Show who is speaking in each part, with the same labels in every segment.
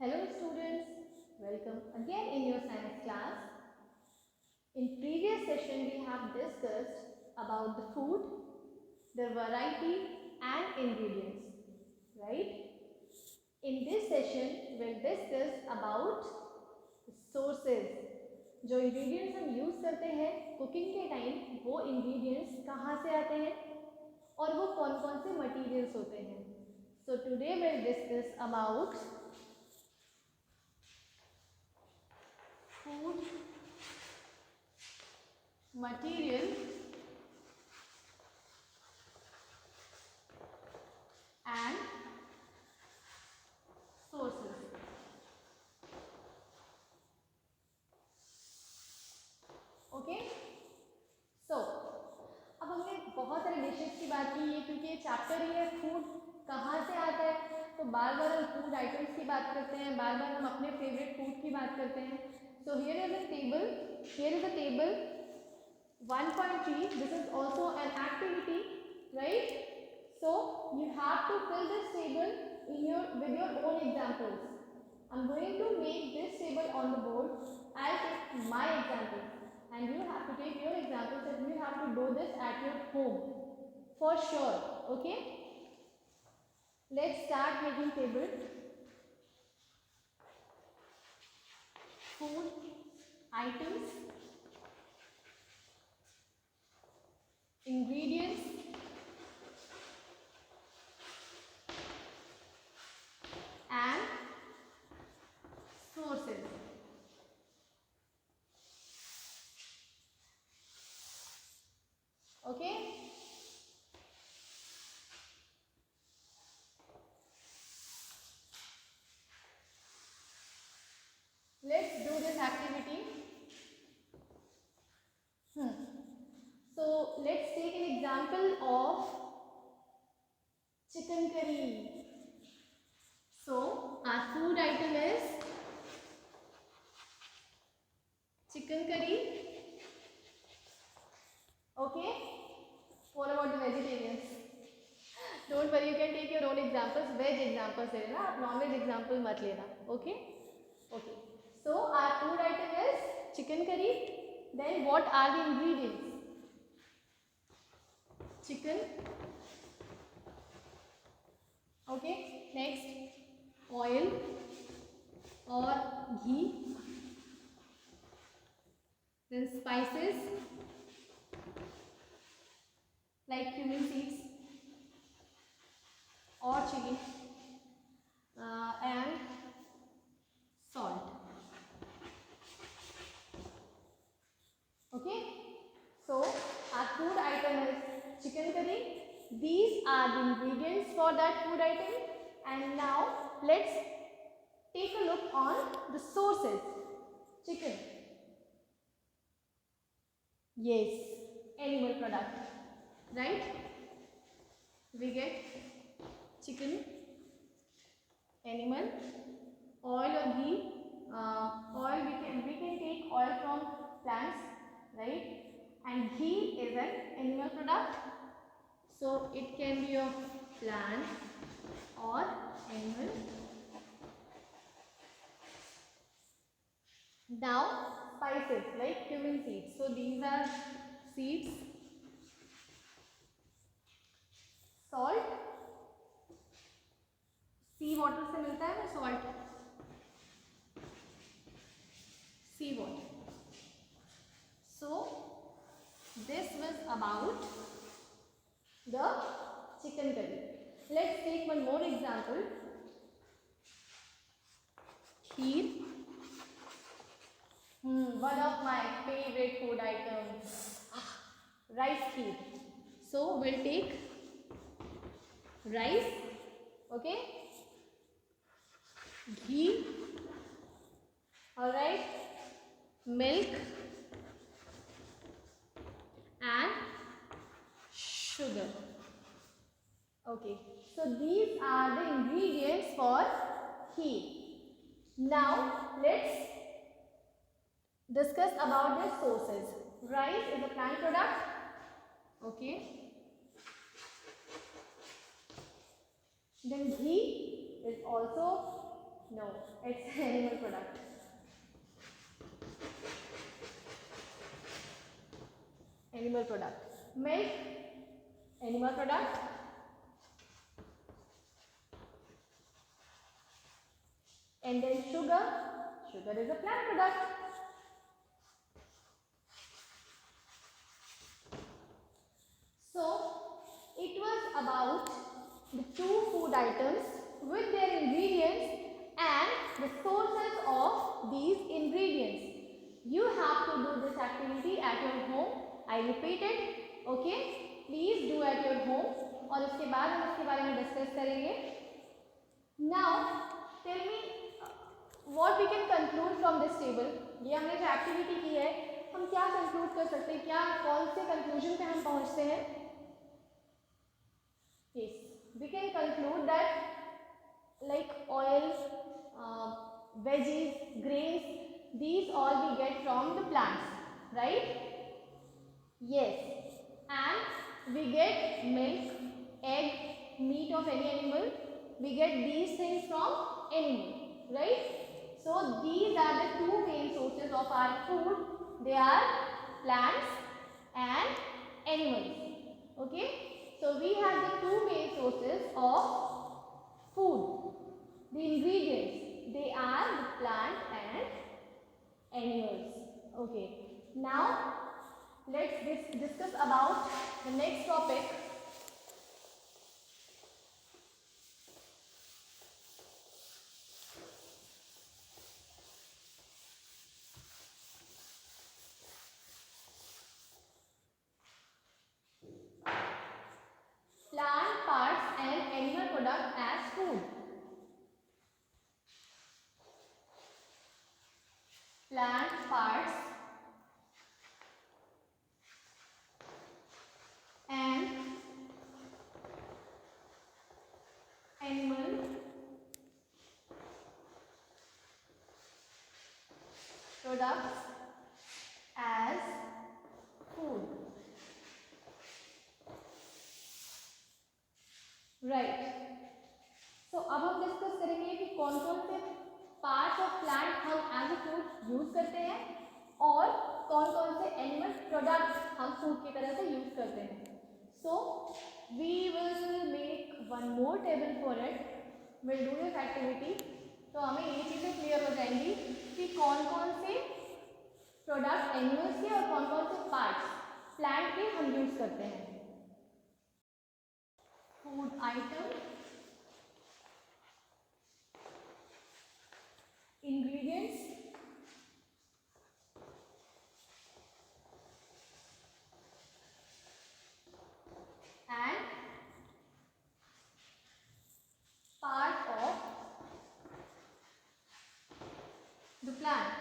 Speaker 1: Hello students, welcome again in your science class. In previous session we have discussed about the food, the variety and ingredients, right? In this session we'll discuss about the sources. जो ingredients हम use करते हैं cooking के time, वो ingredients कहाँ से आते हैं और वो कौन कौन से materials होते हैं. So today we'll discuss about food material and sources. Okay so अब हमने बहुत सारे डिशेस की बात की है क्योंकि ये चैप्टर ही है फूड कहाँ से आता है, तो बार बार हम फूड आइटम्स की बात करते हैं, बार बार हम अपने फेवरेट फूड की बात करते हैं. So here is a table 1.3. This is also an activity, right? So you have to fill this table with your own examples. I'm going to make this table on the board. I'll take my example and you have to take your examples and you have to do this at your home for sure. Okay? Let's start making table. Food items, ingredients, and sources. Okay? Let's do this activity. So let's take an example of chicken curry. So our food item is chicken curry. Okay? What about the vegetarians? Don't worry, you can take your own examples. Veg examples लेना, आप non-veg example मत लेना. Okay? Okay. So our food item is chicken curry. Then what are the ingredients? Chicken. Okay. Next, oil or ghee. Then spices like cumin seeds or chili and salt. Okay, so our food item is chicken curry. These are the ingredients for that food item, and now let's take a look on the sources. Chicken, yes, animal product, right? We get chicken, animal, oil or ghee. Oil, we can take oil from plants, right? And ghee is an animal product, so it can be of plant or animal. Now spices like cumin seeds, so these are seeds. Salt, sea water से मिलता है ना salt, sea water. So this was about the chicken curry. Let's take one more example. Kheer, one of my favorite food items. Rice kheer. So we'll take rice, okay, ghee, all right, milk and sugar. Okay, so these are the ingredients for kheer. Now let's discuss about their sources. Rice is a plant product, okay. Then ghee is also No, it's animal product. Animal product. Milk, animal product. And then sugar, sugar is a plant product. So it was about the two food items with their ingredients and the sources of these ingredients. You have to do this activity at your home. I repeat it, okay? Please do at your home. और उसके बाद हम इसके बारे में discuss करेंगे. Now tell me what we can conclude from this table. ये हमने जो एक्टिविटी की है हम क्या कंक्लूड कर सकते हैं, क्या कौन से कंक्लूजन पे हम पहुंचते हैं? Yes, we can conclude that like oil, veggies, grains, these all we get from the plants, right? Yes, and we get milk, egg, meat of any animal. We get these things from animal, right? So these are the two main sources of our food. They are plants and animals. Okay? So we have the two main sources of food. The ingredients, they are the plant and animals. Okay. Now let's discuss about the next topic. Plant parts and animal product as food. Plant parts and animal products as food. Right. So अब हम discuss करेंगे कि कौन कौन से parts of plant हम as a food use करते हैं और कौन कौन से एनिमल प्रोडक्ट्स हम फूड की तरह से यूज करते हैं. So we will make one more table for it. Will do this activity. तो हमें ये चीज़ें क्लियर हो जाएंगी कि कौन कौन से प्रोडक्ट एनिमल्स के और कौन कौन से पार्ट्स प्लांट के हम यूज करते हैं. Food item, ingredients, and part of the plant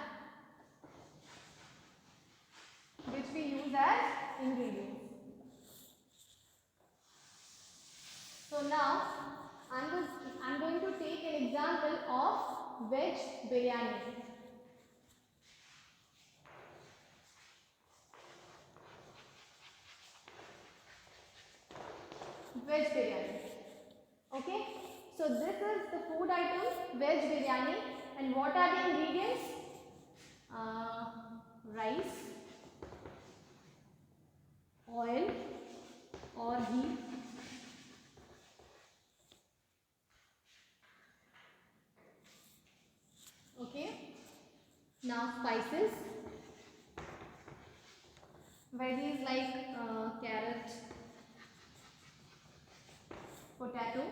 Speaker 1: which we use as ingredients. So now I'm going to take an example of veg biryani. Veg biryani. Okay, so this is the food item veg biryani, and what are the ingredients? Rice, oil or ghee, okay. Now spices, veggies like carrot, potato,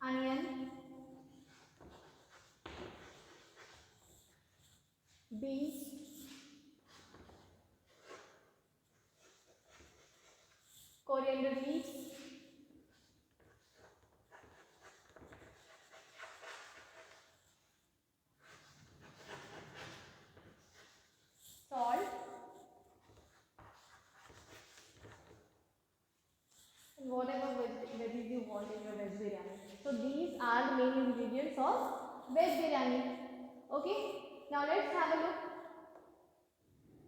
Speaker 1: onion, beans, coriander leaves, salt, and whatever veggies you want in your veg biryani. So these are the main ingredients of veg biryani. Okay, now let's have a look.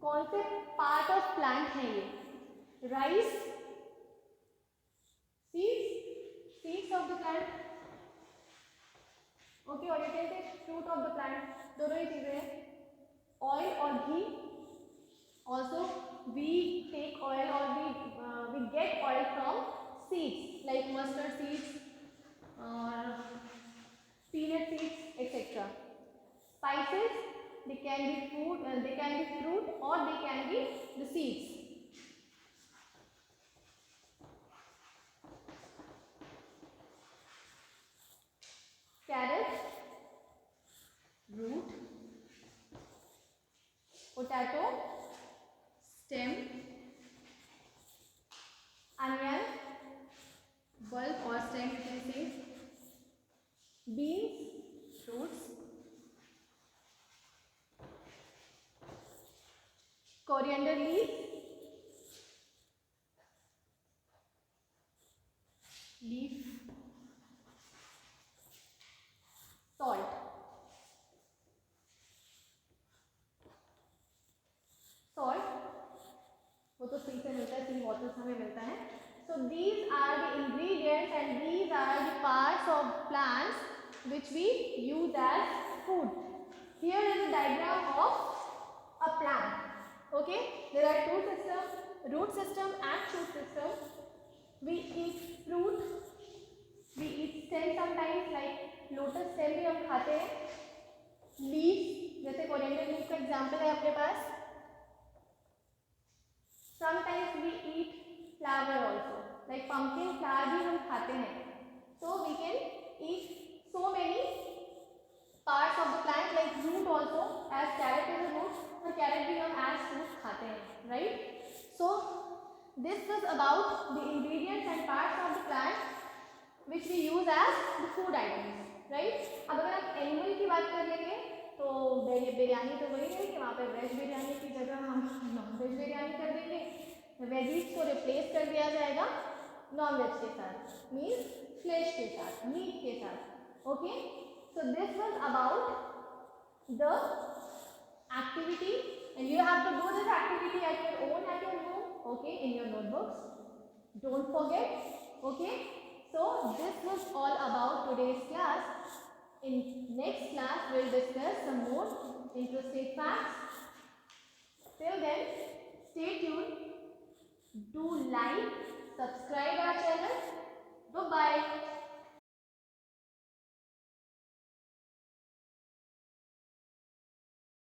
Speaker 1: कौन से part of plant है ये? Rice, seeds plant. Okay, or you can take fruit of the plant. दोनों ही चीजें हैं. Oil और घी. Also, we take oil or we get oil from seeds like mustard seeds or peanut seeds, etc. Spices, they can be food, they can be fruit, or they can be the seeds. Carrot, root. Potato, stem. Onion, bulb or stem you can say. Beans, fruits. Coriander leaf, salt. वो तो सी से मिलता है, सी water से हमें मिलता है. So these are the ingredients and these are the parts of plants which we use as food. Here is a diagram of a plant. Okay, there are two systems, root system and shoot system. We eat fruit, we eat stem sometimes, like lotus stem भी हम खाते हैं. Leaves, जैसे coriander leaf का example है अपने पास. Sometimes we eat flower also, like pumpkin flower भी हम खाते हैं. So we can eat so many parts of the plant, like root also, as carrot is a root, और carrot भी हम as fruit खाते हैं, right? So this was about the ingredients and parts of the plant which we use as the food items, right? अब अगर आप animal की बात कर लेंगे तो बिरयानी तो वही है कि वहाँ पे वेज बिरयानी की जगह हम नॉन वेज बिरयानी कर देंगे. वेजीज को रिप्लेस कर दिया जाएगा नॉन वेज के साथ, मीन्स फ्लेश के साथ, मीट के साथ. Okay, so this was about the activity and you have to do this activity at your own at your home. Okay, in your notebooks, don't forget. Okay, so this was all about today's class. In next class we'll discuss some more interesting facts. Till then, stay tuned, do like, subscribe our channel. Bye bye.